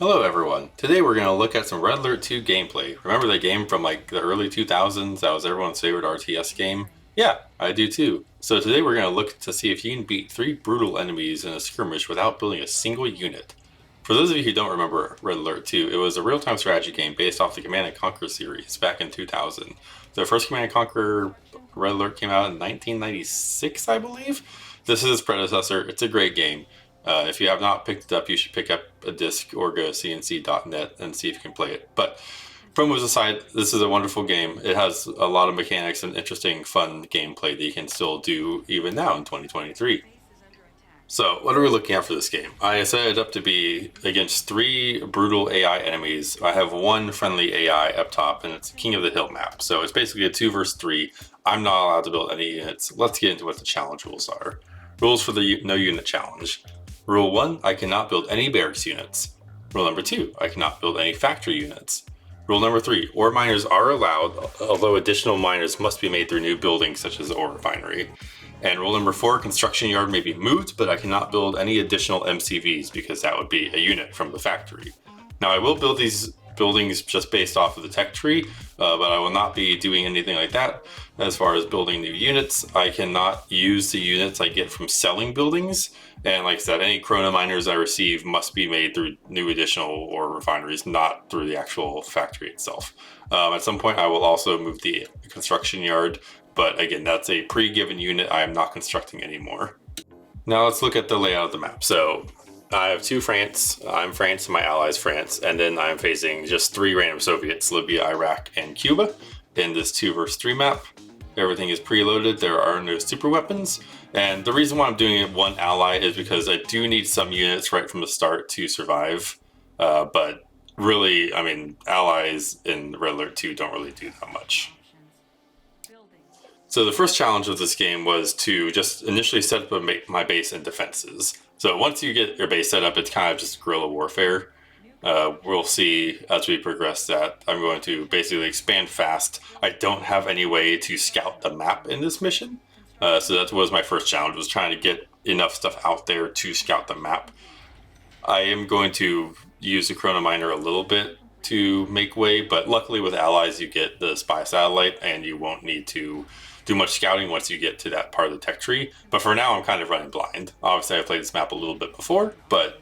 Hello everyone. Today we're going to look at some Red Alert 2 gameplay. Remember that game from like the early 2000s? That was everyone's favorite RTS game? Yeah, I do too. So today we're going to look to see if you can beat 3 brutal enemies in a skirmish without building a single unit. For those of you who don't remember Red Alert 2, it was a real-time strategy game based off the Command & Conquer series back in 2000. The first Command & Conquer Red Alert came out in 1996, I believe? This is its predecessor. It's a great game. If you have not picked it up, you should pick up a disc or go to cnc.net and see if you can play it. But from moves aside, this is a wonderful game. It has a lot of mechanics and interesting, fun gameplay that you can still do even now in 2023. So, what are we looking at for this game? I set it up to be against 3 brutal AI enemies. I have 1 friendly AI up top, and it's King of the Hill map. So it's basically a 2 versus 3. I'm not allowed to build any units. Let's get into what the challenge rules are. Rules for the no unit challenge. Rule 1, I cannot build any barracks units. Rule number 2, I cannot build any factory units. Rule number 3, ore miners are allowed, although additional miners must be made through new buildings such as the ore refinery. And rule number 4, construction yard may be moved, but I cannot build any additional MCVs because that would be a unit from the factory. Now I will build these buildings just based off of the tech tree, but I will not be doing anything like that. As far as building new units, I cannot use the units I get from selling buildings. And like I said, any chrono miners I receive must be made through new additional ore refineries, not through the actual factory itself. At some point, I will also move the construction yard, but again, that's a pre-given unit I am not constructing anymore. Now let's look at the layout of the map. So I have 2 France, I'm France and my allies France, and then I'm facing just 3 random Soviets, Libya, Iraq, and Cuba in this 2 versus 3 map. Everything is preloaded, there are no super weapons, and the reason why I'm doing it 1 ally is because I do need some units right from the start to survive, but really, I mean, allies in Red Alert 2 don't really do that much. So the first challenge of this game was to just initially set up my base and defenses. So once you get your base set up, it's kind of just guerrilla warfare. We'll see as we progress that I'm going to basically expand fast. I don't have any way to scout the map in this mission. So that was my first challenge, was trying to get enough stuff out there to scout the map. I am going to use the chrono miner a little bit to make way, but luckily with allies you get the spy satellite and you won't need to do much scouting once you get to that part of the tech tree. But for now I'm kind of running blind. Obviously I've played this map a little bit before, but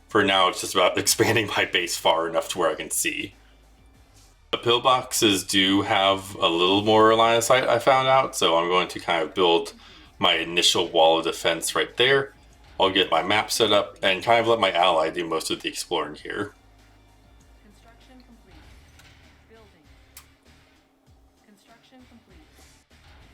for now it's just about expanding my base far enough to where I can see. The pillboxes do have a little more line of sight, I found out, so I'm going to kind of build my initial wall of defense right there. I'll get my map set up and kind of let my ally do most of the exploring here. Construction complete. Building. Construction complete.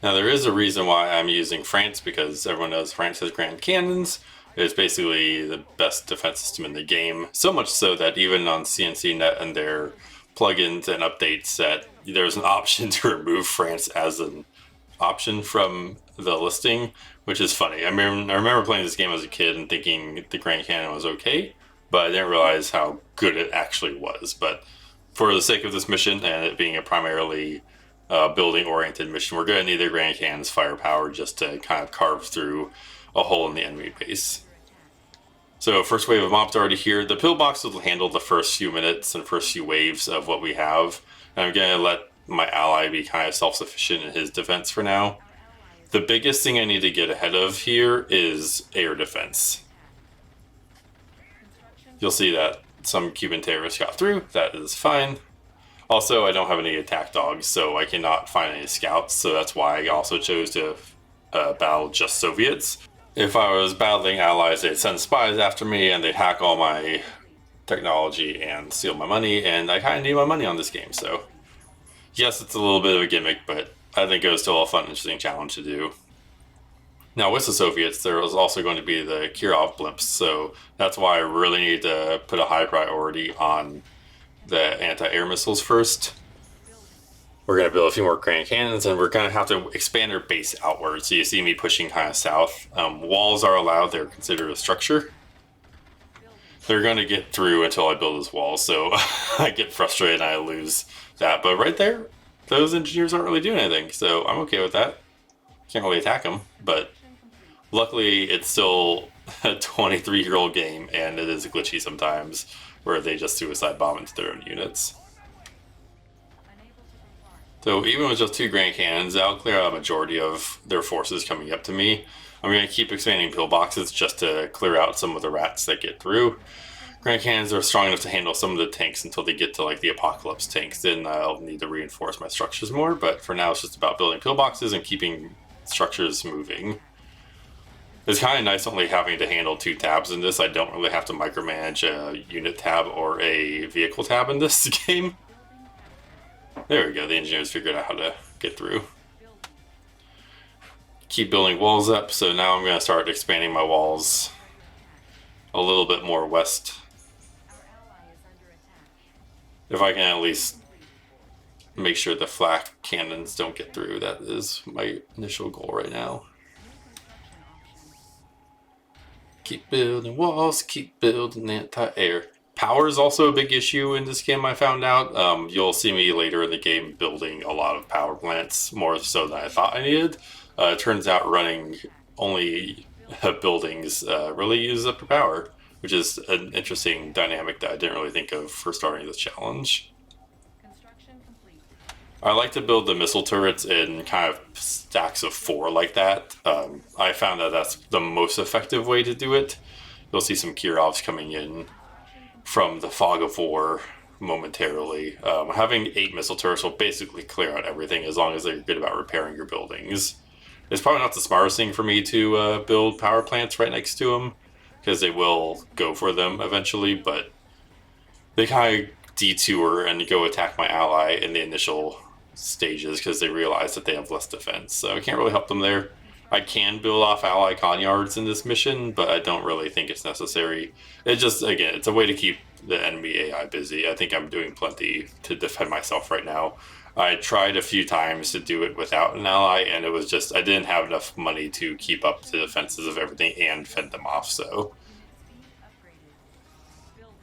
Now there is a reason why I'm using France, because everyone knows France has grand cannons. It's basically the best defense system in the game, so much so that even on CNCnet and their plugins and updates that there's an option to remove France as an option from the listing, which is funny. I remember playing this game as a kid and thinking the Grand Cannon was okay, but I didn't realize how good it actually was. But for the sake of this mission and it being a primarily building-oriented mission, we're going to need the Grand Cannon's firepower just to kind of carve through a hole in the enemy base. So first wave of mobs already here. The pillbox will handle the first few minutes and first few waves of what we have. And I'm going to let my ally be kind of self-sufficient in his defense for now. The biggest thing I need to get ahead of here is air defense. You'll see that some Cuban terrorists got through. That is fine. Also, I don't have any attack dogs, so I cannot find any scouts. So that's why I also chose to battle just Soviets. If I was battling allies, they'd send spies after me and they'd hack all my technology and steal my money, and I kind of need my money on this game, so yes, it's a little bit of a gimmick, but I think it was still a fun, interesting challenge to do. Now with the Soviets, there was also going to be the Kirov blimps, so that's why I really need to put a high priority on the anti-air missiles first. We're going to build a few more Grand Cannons, and we're going to have to expand our base outward. So you see me pushing kind of south. Walls are allowed. They're considered a structure. They're going to get through until I build this wall, so I get frustrated and I lose that. But right there, those engineers aren't really doing anything, so I'm okay with that. Can't really attack them, but luckily it's still a 23-year-old game, and it is glitchy sometimes. where they just suicide bomb into their own units. Unable to comply. So even with just 2 Grand Cannons, that'll clear out a majority of their forces coming up to me. I'm going to keep expanding pillboxes just to clear out some of the rats that get through. Grand Cannons are strong enough to handle some of the tanks until they get to like the Apocalypse tanks. Then I'll need to reinforce my structures more, but for now it's just about building pillboxes and keeping structures moving. It's kind of nice only having to handle 2 tabs in this. I don't really have to micromanage a unit tab or a vehicle tab in this game. There we go, the engineers figured out how to get through. Keep building walls up, so now I'm going to start expanding my walls a little bit more west. Our ally is under attack. If I can at least make sure the flak cannons don't get through, that is my initial goal right now. Keep building walls, keep building anti-air. Power is also a big issue in this game, I found out. You'll see me later in the game building a lot of power plants, more so than I thought I needed. It turns out running only buildings really uses up your power, which is an interesting dynamic that I didn't really think of for starting this challenge. Construction complete. I like to build the missile turrets in kind of stacks of 4 like that. I found that that's the most effective way to do it. You'll see some Kirovs coming in from the fog of war momentarily. Having 8 missile turrets will basically clear out everything as long as they're good about repairing your buildings. It's probably not the smartest thing for me to build power plants right next to them, because they will go for them eventually, but they kind of detour and go attack my ally in the initial stages because they realize that they have less defense. So I can't really help them there. I can build off ally conyards in this mission, but I don't really think it's necessary. It just, again, it's a way to keep the enemy AI busy. I think I'm doing plenty to defend myself right now. I tried a few times to do it without an ally, and it was just, I didn't have enough money to keep up the defenses of everything and fend them off, so. Speed upgraded. Building.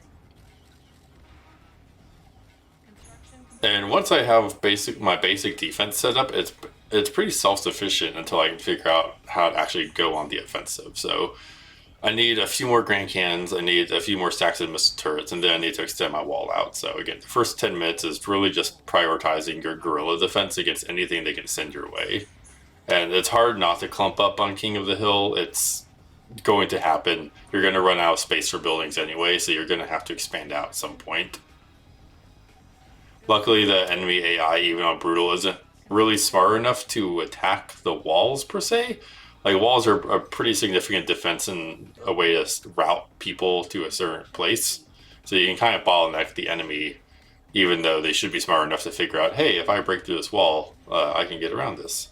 Construction complete. And once I have my basic defense set up, it's pretty self-sufficient until I can figure out how to actually go on the offensive. So I need a few more Grand Cannons, I need a few more stacks of missile turrets, and then I need to extend my wall out. So again, the first 10 minutes is really just prioritizing your guerrilla defense against anything they can send your way. And it's hard not to clump up on King of the Hill. It's going to happen. You're going to run out of space for buildings anyway, so you're going to have to expand out at some point. Luckily, the enemy AI, even on Brutal, isn't really smart enough to attack the walls per se. Like, walls are a pretty significant defense and a way to route people to a certain place. So you can kind of bottleneck the enemy, even though they should be smart enough to figure out, hey, if I break through this wall, I can get around this.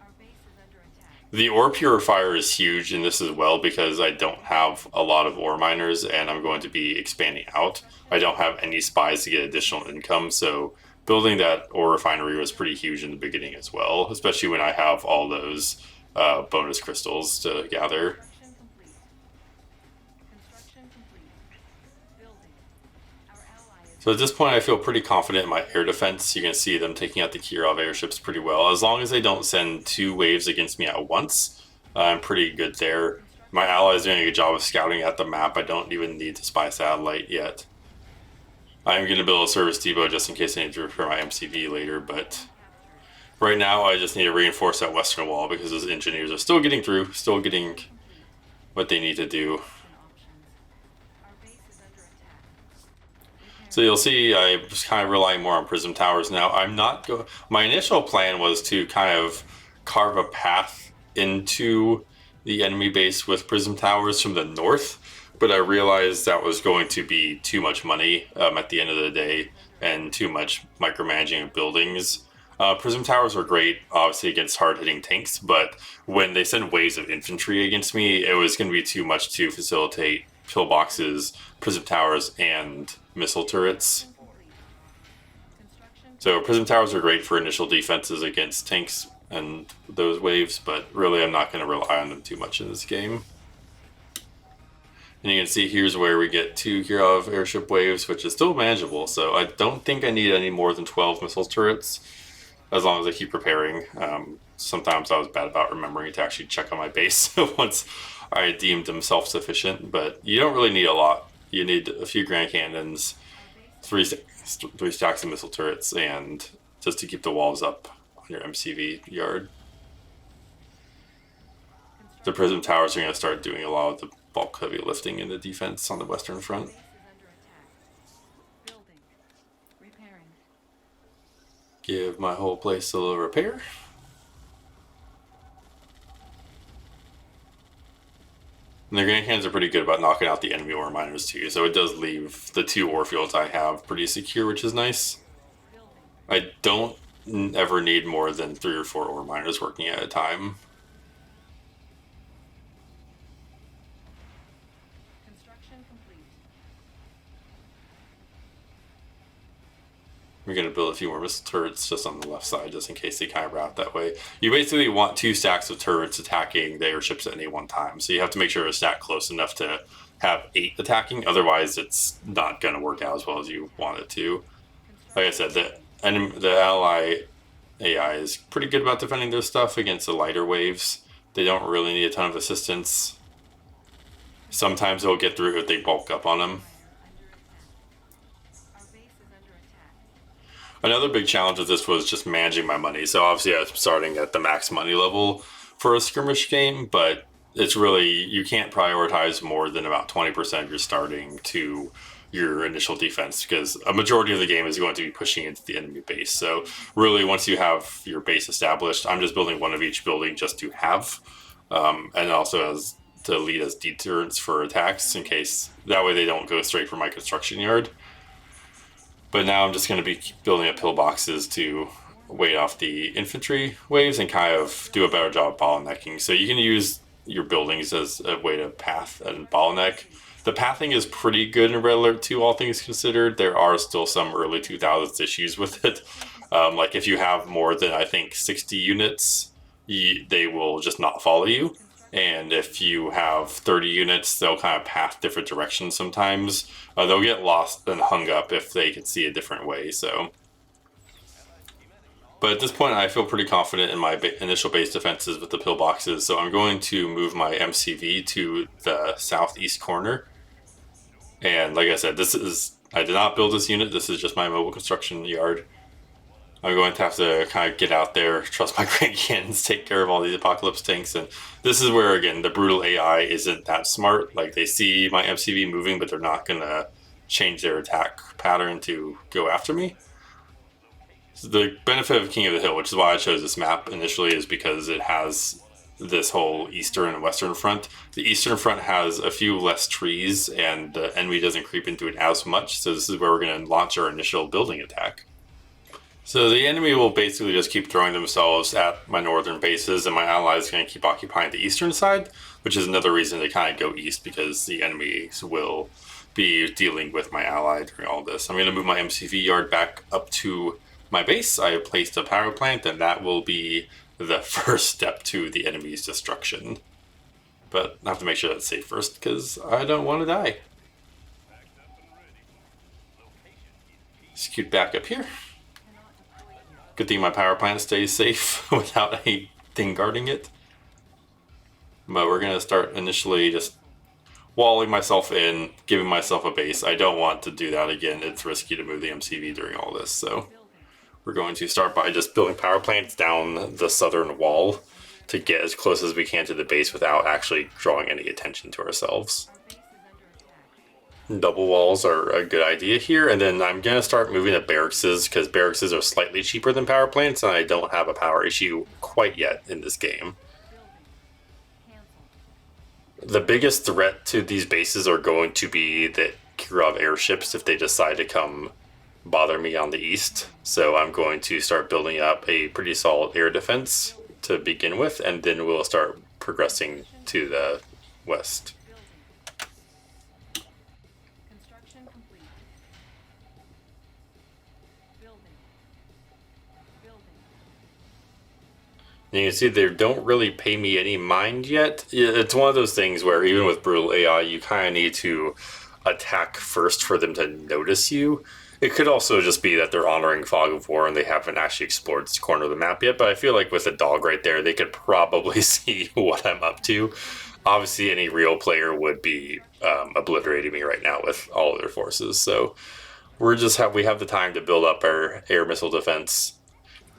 Our base is under attack. The ore purifier is huge in this as well because I don't have a lot of ore miners and I'm going to be expanding out. I don't have any spies to get additional income, so building that ore refinery was pretty huge in the beginning as well, especially when I have all those bonus crystals to gather. Construction complete. Construction complete. Building. Our ally is So at this point I feel pretty confident in my air defense. You can see them taking out the Kirov airships pretty well. As long as they don't send 2 waves against me at once, I'm pretty good there. My ally is doing a good job of scouting at the map. I don't even need to spy satellite yet. I'm going to build a service depot just in case I need to repair my MCV later, but right now I just need to reinforce that western wall because those engineers are still getting through, still getting what they need to do. options. Our base is under attack. So you'll see I was kind of relying more on prism towers now. My initial plan was to kind of carve a path into the enemy base with prism towers from the north, but I realized that was going to be too much money at the end of the day and too much micromanaging of buildings. Prism towers are great, obviously, against hard-hitting tanks, but when they send waves of infantry against me, it was going to be too much to facilitate pillboxes, prism towers, and missile turrets. Construction So prism towers are great for initial defenses against tanks and those waves, but really I'm not going to rely on them too much in this game. And you can see here's where we get 2 Kirov airship waves, which is still manageable. So I don't think I need any more than 12 missile turrets, as long as I keep preparing. Sometimes I was bad about remembering to actually check on my base once I deemed them self-sufficient, but you don't really need a lot You need a few grand cannons, three stacks of missile turrets, and just to keep the walls up on your MCV yard. The prism towers are going to start doing a lot of the bulk heavy lifting in the defense on the western front. Base is under attack. Building. Repairing. Give my whole place a little repair. And their grand cannons are pretty good about knocking out the enemy ore miners too, so it does leave the 2 ore fields I have pretty secure, which is nice. Building. I don't ever need more than 3 or 4 ore miners working at a time. Construction complete. We're going to build a few more missile turrets just on the left side, just in case they kind of route that way. You basically want 2 stacks of turrets attacking the airships at any one time, so you have to make sure to stack close enough to have 8 attacking, otherwise it's not going to work out as well as you want it to. Like I said, the ally AI is pretty good about defending their stuff against the lighter waves. They don't really need a ton of assistance. Sometimes they'll get through if they bulk up on them. Our base is under attack. Another big challenge of this was just managing my money. So obviously I'm starting at the max money level for a skirmish game, but it's really, you can't prioritize more than about 20% of your starting to your initial defense, because a majority of the game is going to be pushing into the enemy base. So really, once you have your base established, I'm just building one of each building just to have, and also as to lead as deterrents for attacks in case, that way they don't go straight for my construction yard. But now I'm just going to be building up pillboxes to wait off the infantry waves and kind of do a better job of bottlenecking. So you can use your buildings as a way to path and bottleneck. The pathing is pretty good in Red Alert 2, all things considered. There are still some early 2000s issues with it. Like if you have more than, I think, 60 units, they will just not follow you. And if you have 30 units, they'll kind of path different directions sometimes. They'll get lost and hung up if they can see a different way. So, but at this point, I feel pretty confident in my initial base defenses with the pillboxes. So I'm going to move my MCV to the southeast corner. And like I said, I did not build this unit. This is just my mobile construction yard. I'm going to have to kind of get out there, trust my grand cannons, take care of all these apocalypse tanks. And this is where, again, the brutal AI isn't that smart. Like, they see my MCV moving, but they're not going to change their attack pattern to go after me. So the benefit of King of the Hill, which is why I chose this map initially, is because it has this whole eastern and western front. The eastern front has a few less trees, and the enemy doesn't creep into it as much. So this is where we're going to launch our initial building attack. So the enemy will basically just keep throwing themselves at my northern bases, and my allies are going to keep occupying the eastern side, which is another reason to kind of go east, because the enemies will be dealing with my ally during all this. I'm going to move my MCV yard back up to my base. I have placed a power plant, and that will be the first step to the enemy's destruction. But I have to make sure that's safe first, because I don't want to die. Scoot back up here. Good thing my power plant stays safe without anything guarding it. But we're going to start initially just walling myself in, giving myself a base. I don't want to do that again. It's risky to move the MCV during all this. So we're going to start by just building power plants down the southern wall to get as close as we can to the base without actually drawing any attention to ourselves. Double walls are a good idea here, and then I'm going to start moving to barrackses, because barrackses are slightly cheaper than power plants, and I don't have a power issue quite yet in this game. The biggest threat to these bases are going to be the Kirov airships if they decide to come bother me on the east. So I'm going to start building up a pretty solid air defense to begin with, and then we'll start progressing to the west. And you can see they don't really pay me any mind yet. It's one of those things where even with brutal AI, you kind of need to attack first for them to notice you. It could also just be that they're honoring Fog of War and they haven't actually explored this corner of the map yet, but I feel like with a dog right there, they could probably see what I'm up to. obviously any real player would be obliterating me right now with all of their forces. So we have the time to build up our air missile defense,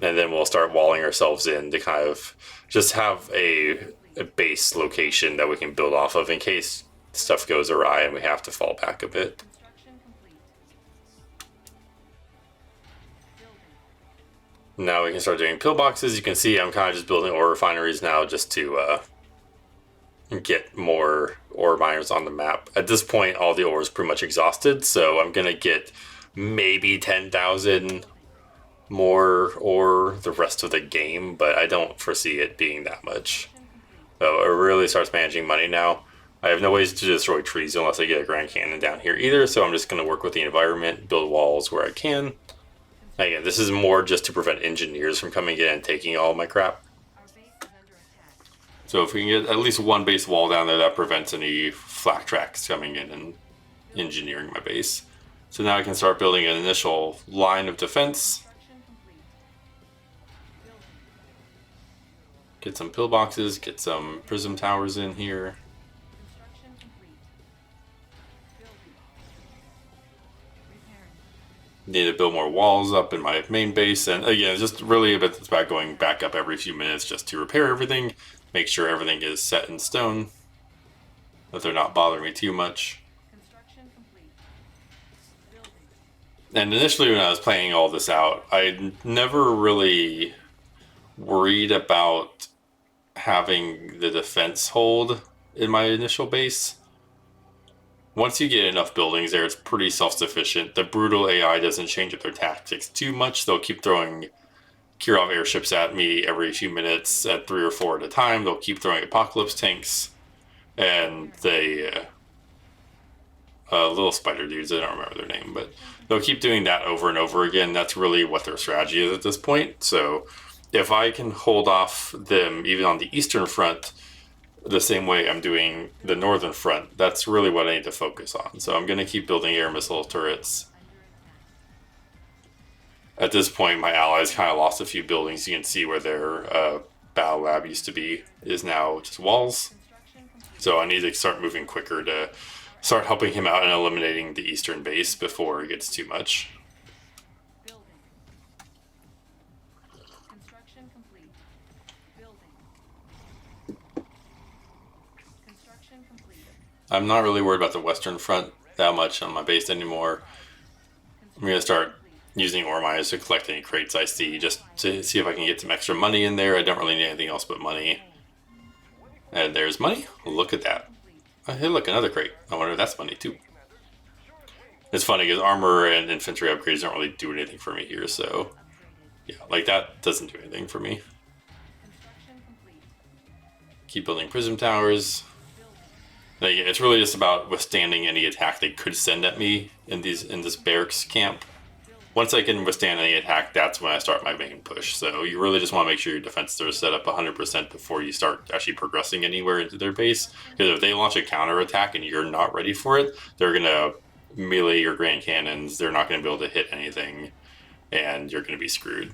and then we'll start walling ourselves in to kind of just have a base location that we can build off of in case stuff goes awry and we have to fall back a bit. Construction complete. Building. Now we can start doing pillboxes. You can see I'm kind of just building ore refineries now just to get more ore miners on the map. At this point, all the ore is pretty much exhausted, so I'm gonna get maybe 10,000 more ore the rest of the game, but I don't foresee it being that much. So it really starts managing money now. I have no ways to destroy trees unless I get a Grand Cannon down here either, so I'm just going to work with the environment, build walls where I can. Again, this is more just to prevent engineers from coming in and taking all my crap. Our base is under attack. So if we can get at least one base wall down there, that prevents any flak tracks coming in and engineering my base. So now I can start building an initial line of defense. Construction complete. Building. Get some pillboxes, get some prism towers in here. Construction complete. Building. Repairing. Need to build more walls up in my main base, and again, just really it's about going back up every few minutes just to repair everything, make sure everything is set in stone, that they're not bothering me too much. Construction complete. Building. And initially when I was playing all this out, I never really worried about having the defense hold in my initial base. Once you get enough buildings there, it's pretty self-sufficient. The brutal AI doesn't change up their tactics too much. They'll keep throwing Kirov airships at me every few minutes at 3 or 4 at a time. They'll keep throwing apocalypse tanks, and they little spider dudes, I don't remember their name, but they'll keep doing that over and over again. That's really what their strategy is at this point. So if I can hold off them even on the eastern front the same way I'm doing the northern front, that's really what I need to focus on. So I'm going to keep building air missile turrets. At this point, my allies kind of lost a few buildings. You can see where their battle lab used to be is now just walls. So I need to start moving quicker to start helping him out and eliminating the eastern base before it gets too much. Building. Construction complete. Building. Construction complete. I'm not really worried about the western front that much on my base anymore. I'm going to start using ore miners to collect any crates I see just to see if I can get some extra money in there. I don't really need anything else but money. And there's money. Look at that. Hey, look, another crate. I wonder if that's money too. It's funny because armor and infantry upgrades don't really do anything for me here, so yeah, like that doesn't do anything for me. Construction complete. Keep building prism towers. Like, it's really just about withstanding any attack they could send at me in this barracks camp. Once I can withstand any attack, that's when I start my main push. So you really just want to make sure your defenses are set up 100% before you start actually progressing anywhere into their base. Because if they launch a counterattack and you're not ready for it, they're going to melee your grand cannons. They're not going to be able to hit anything, and you're going to be screwed.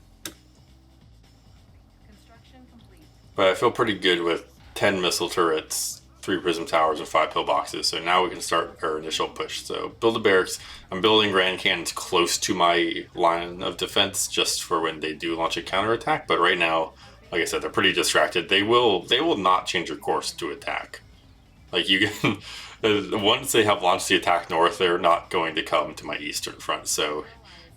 Construction complete. But I feel pretty good with 10 missile turrets, 3 prism towers, and 5 pillboxes. So now we can start our initial push. So build the barracks. I'm building grand cannons close to my line of defense just for when they do launch a counterattack. But right now, like I said, they're pretty distracted. They will not change their course to attack. Like you can, once they have launched the attack north, they're not going to come to my eastern front. So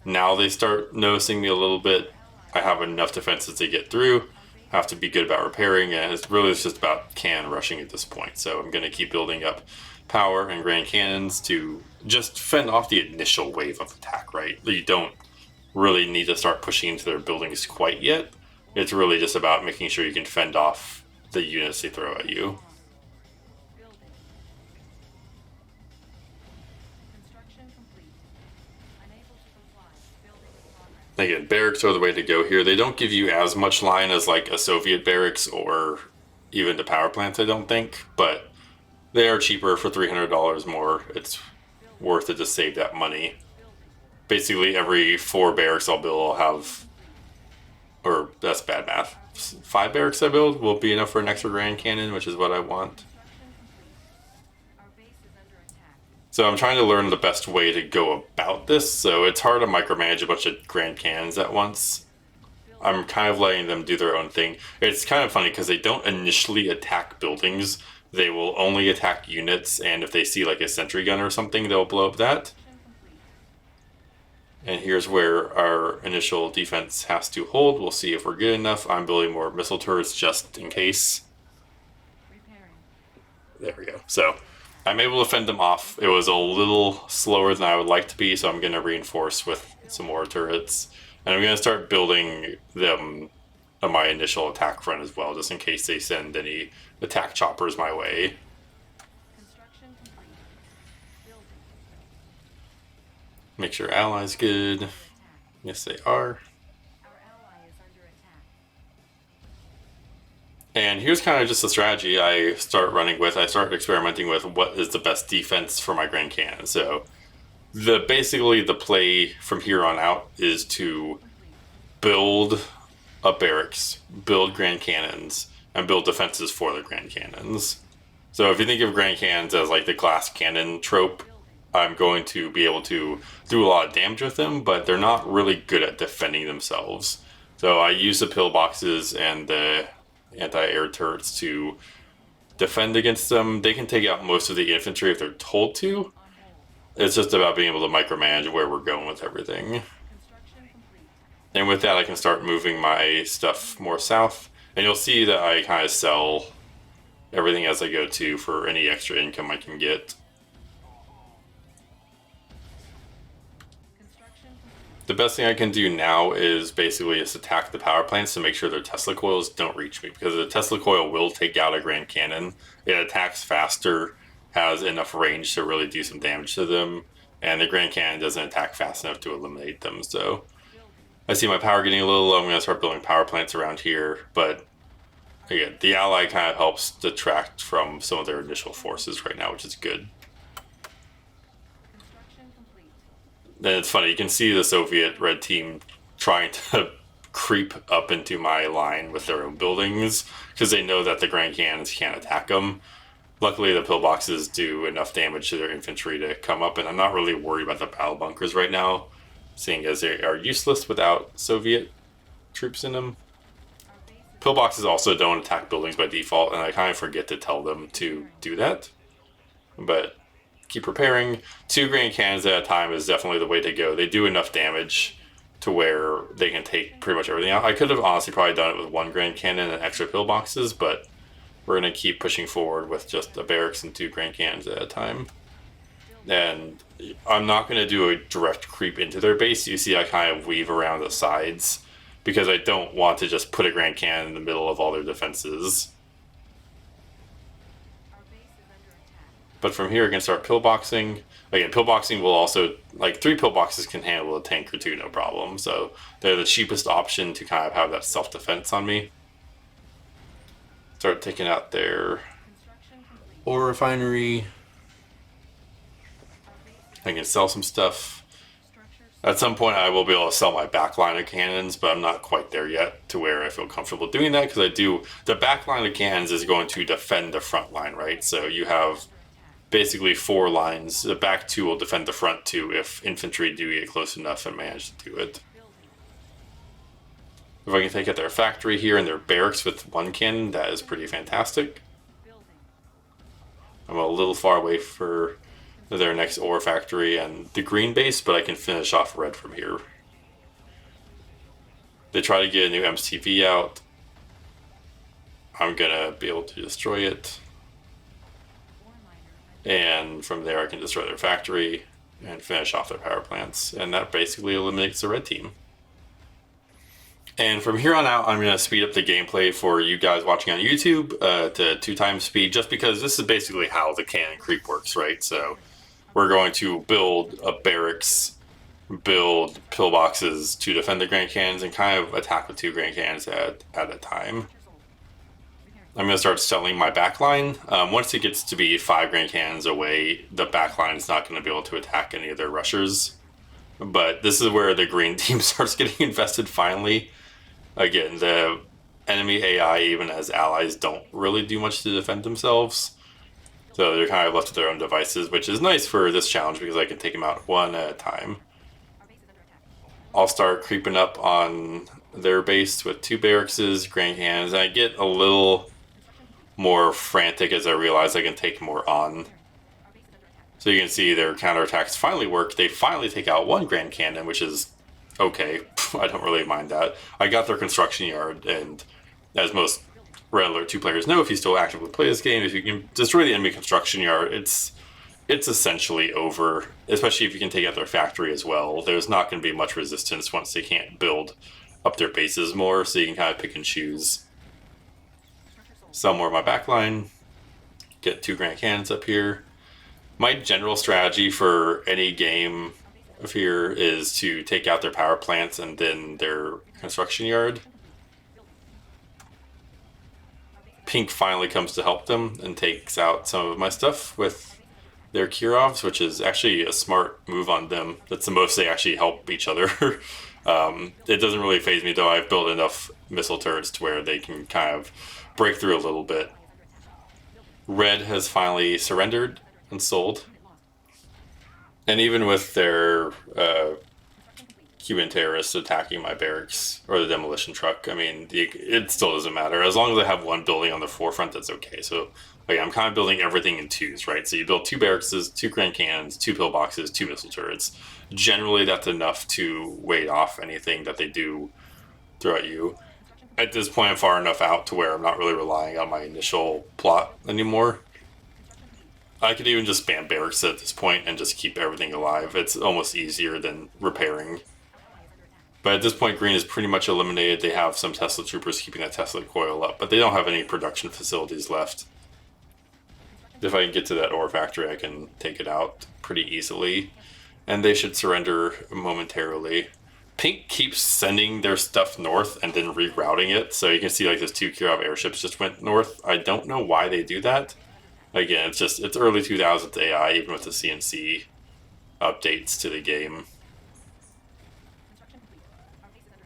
now they start noticing me a little bit. I have enough defenses to get through. Have to be good about repairing, and it's really just about cannon rushing at this point. So I'm going to keep building up power and grand cannons to just fend off the initial wave of attack, right? You don't really need to start pushing into their buildings quite yet. It's really just about making sure you can fend off the units they throw at you. Building. Construction complete. Unable to comply. Building in progress. Again, barracks are the way to go here. They don't give you as much line as like a Soviet barracks or even the power plants, I don't think, but they are cheaper for $300 more. It's worth it to save that money. Basically, every 4 barracks I'll build, I'll have, or that's bad math, 5 barracks I build will be enough for an extra grand cannon, which is what I want. Construction So I'm trying to learn the best way to go about this. So it's hard to micromanage a bunch of Grand Cannons at once. I'm kind of letting them do their own thing. It's kind of funny because they don't initially attack buildings. They will only attack units, and if they see like a sentry gun or something, they'll blow up that. And here's where our initial defense has to hold. We'll see if we're good enough. I'm building more missile turrets just in case. There we go. So I'm able to fend them off. It was a little slower than I would like to be, so I'm going to reinforce with some more turrets. And I'm going to start building them on my initial attack front as well, just in case they send any attack choppers my way. Make sure allies good. Yes, they are. And here's kind of just a strategy I start running with. I start experimenting with what is the best defense for my Grand Cannon. So basically the play from here on out is to build a barracks, build Grand Cannons, and build defenses for the Grand Cannons. So if you think of Grand Cannons as like the glass cannon trope, I'm going to be able to do a lot of damage with them, but they're not really good at defending themselves. So I use the pillboxes and the anti-air turrets to defend against them. They can take out most of the infantry if they're told to. It's just about being able to micromanage where we're going with everything. And with that, I can start moving my stuff more south. And you'll see that I kind of sell everything as I go to for any extra income I can get. The best thing I can do now is basically just attack the power plants to make sure their Tesla coils don't reach me, because the Tesla coil will take out a Grand Cannon. It attacks faster, has enough range to really do some damage to them, and the Grand Cannon doesn't attack fast enough to eliminate them. So I see my power getting a little low. I'm going to start building power plants around here, but again, the ally kind of helps detract from some of their initial forces right now, which is good. Then it's funny, you can see the Soviet red team trying to creep up into my line with their own buildings because they know that the Grand Cannons can't attack them. Luckily, the pillboxes do enough damage to their infantry to come up, and I'm not really worried about the battle bunkers right now, seeing as they are useless without Soviet troops in them. Pillboxes also don't attack buildings by default, and I kind of forget to tell them to do that. But keep preparing. 2 Grand Cannons at a time is definitely the way to go. They do enough damage to where they can take pretty much everything out. I could have honestly probably done it with 1 Grand Cannon and extra pillboxes, but we're going to keep pushing forward with just a barracks and 2 Grand Cannons at a time. And I'm not going to do a direct creep into their base. You see I kind of weave around the sides because I don't want to just put a Grand Cannon in the middle of all their defenses. But from here I can start pillboxing. Again, pillboxing will also, like 3 pillboxes can handle a tank or 2 no problem. So they're the cheapest option to kind of have that self-defense on me. Start taking out their ore refinery. I can sell some stuff. At some point I will be able to sell my back line of cannons, but I'm not quite there yet to where I feel comfortable doing that, because the back line of cannons is going to defend the front line, right? So you have basically 4 lines. The back 2 will defend the front 2 if infantry do get close enough and manage to do it. If I can take out their factory here and their barracks with 1 cannon, that is pretty fantastic. I'm a little far away for their next ore factory and the green base, but I can finish off red from here. They try to get a new MCV out. I'm gonna be able to destroy it. And from there I can destroy their factory and finish off their power plants. And that basically eliminates the red team. And from here on out, I'm going to speed up the gameplay for you guys watching on YouTube to 2 times speed, just because this is basically how the cannon creep works, right? So we're going to build a barracks, build pillboxes to defend the Grand Cannons, and kind of attack with 2 Grand Cannons at a time. I'm going to start selling my backline. Once it gets to be 5 Grand Cannons away, the backline is not going to be able to attack any of their rushers. But this is where the green team starts getting invested finally. Again, the enemy AI, even as allies, don't really do much to defend themselves. So they're kind of left to their own devices, which is nice for this challenge because I can take them out one at a time. I'll start creeping up on their base with 2 barracks, Grand Cannons, and I get a little more frantic as I realize I can take more on. So you can see their counterattacks finally work. They finally take out 1 Grand Cannon, which is okay. I don't really mind that. I got their construction yard, and as most Red Alert 2 players know, if you still actively play this game, if you can destroy the enemy construction yard, it's essentially over, especially if you can take out their factory as well. There's not going to be much resistance once they can't build up their bases more, so you can kind of pick and choose. Somewhere my backline, get 2 Grand Cannons up here. My general strategy for any game of here is to take out their power plants and then their construction yard. Pink finally comes to help them and takes out some of my stuff with their Kirovs, which is actually a smart move on them. That's the most they actually help each other. It doesn't really faze me though. I've built enough missile turrets to where they can kind of break through a little bit. Red has finally surrendered and sold. And even with their Cuban terrorists attacking my barracks or the demolition truck, I mean, it still doesn't matter. As long as I have 1 building on the forefront, that's okay. So like, I'm kind of building everything in 2s, right? So you build 2 barracks, 2 Grand Cannons, 2 pillboxes, 2 missile turrets. Generally, that's enough to wait off anything that they do throw at you. At this point, I'm far enough out to where I'm not really relying on my initial plot anymore. I could even just spam barracks at this point and just keep everything alive. It's almost easier than repairing. But at this point, green is pretty much eliminated. They have some Tesla troopers keeping that Tesla coil up, but they don't have any production facilities left. If I can get to that ore factory, I can take it out pretty easily. And they should surrender momentarily. Pink keeps sending their stuff north and then rerouting it. So you can see like those 2 Kirov airships just went north. I don't know why they do that. Again, it's early 2000s AI, even with the CNC updates to the game.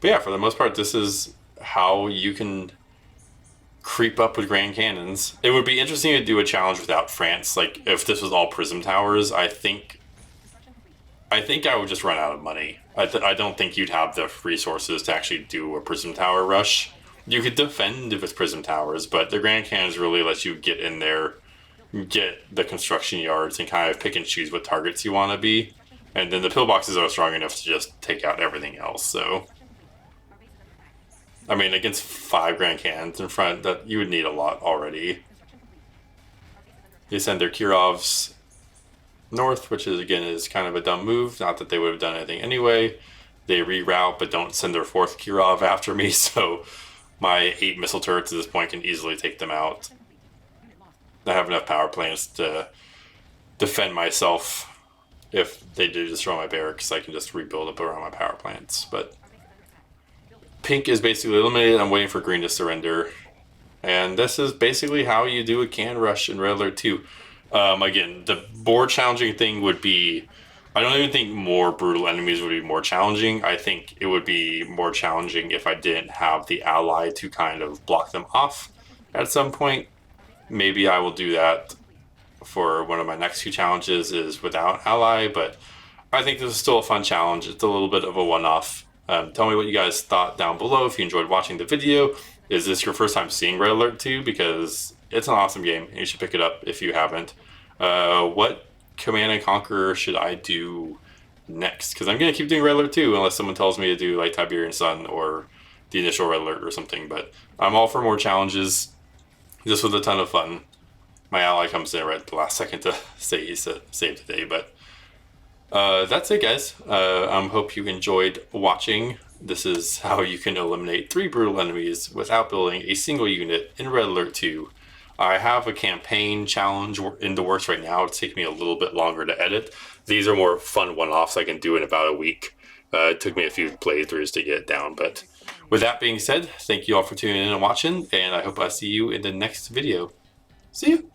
But yeah, for the most part, this is how you can creep up with Grand Cannons. It would be interesting to do a challenge without France. Like, if this was all Prism Towers, I think I would just run out of money. I don't think you'd have the resources to actually do a Prism Tower rush. You could defend if it's Prism Towers, but the Grand Cannons really lets you get in there, get the construction yards, and kind of pick and choose what targets you want to be. And then the pillboxes are strong enough to just take out everything else, so... I mean, against 5 Grand Cannons in front, that you would need a lot already. They send their Kirovs north, which is, again, is kind of a dumb move. Not that they would have done anything anyway. They reroute, but don't send their 4th Kirov after me, so my 8 missile turrets at this point can easily take them out. I have enough power plants to defend myself. If they do destroy my barracks, I can just rebuild up around my power plants, but... Pink is basically eliminated. I'm waiting for green to surrender. And this is basically how you do a can rush in Red Alert 2. Again, the more challenging thing would be... I don't even think more brutal enemies would be more challenging. I think it would be more challenging if I didn't have the ally to kind of block them off at some point. Maybe I will do that for one of my next 2 challenges is without ally, but I think this is still a fun challenge. It's a little bit of a one-off. Tell me what you guys thought down below if you enjoyed watching the video. Is this your first time seeing Red Alert 2? Because it's an awesome game and you should pick it up if you haven't. What Command and Conquer should I do next? Because I'm going to keep doing Red Alert 2 unless someone tells me to do like Tiberian Sun or the initial Red Alert or something. But I'm all for more challenges. This was a ton of fun. My ally comes in right at the last second to say he saved the day, but that's it, guys. Hope you enjoyed watching. This is how you can eliminate 3 brutal enemies without building a single unit in Red Alert 2. I have a campaign challenge in the works right now. It's taking me a little bit longer to edit. These are more fun one-offs I can do in about a week. It took me a few playthroughs to get it down, but with that being said, thank you all for tuning in and watching, and I hope I see you in the next video. See you!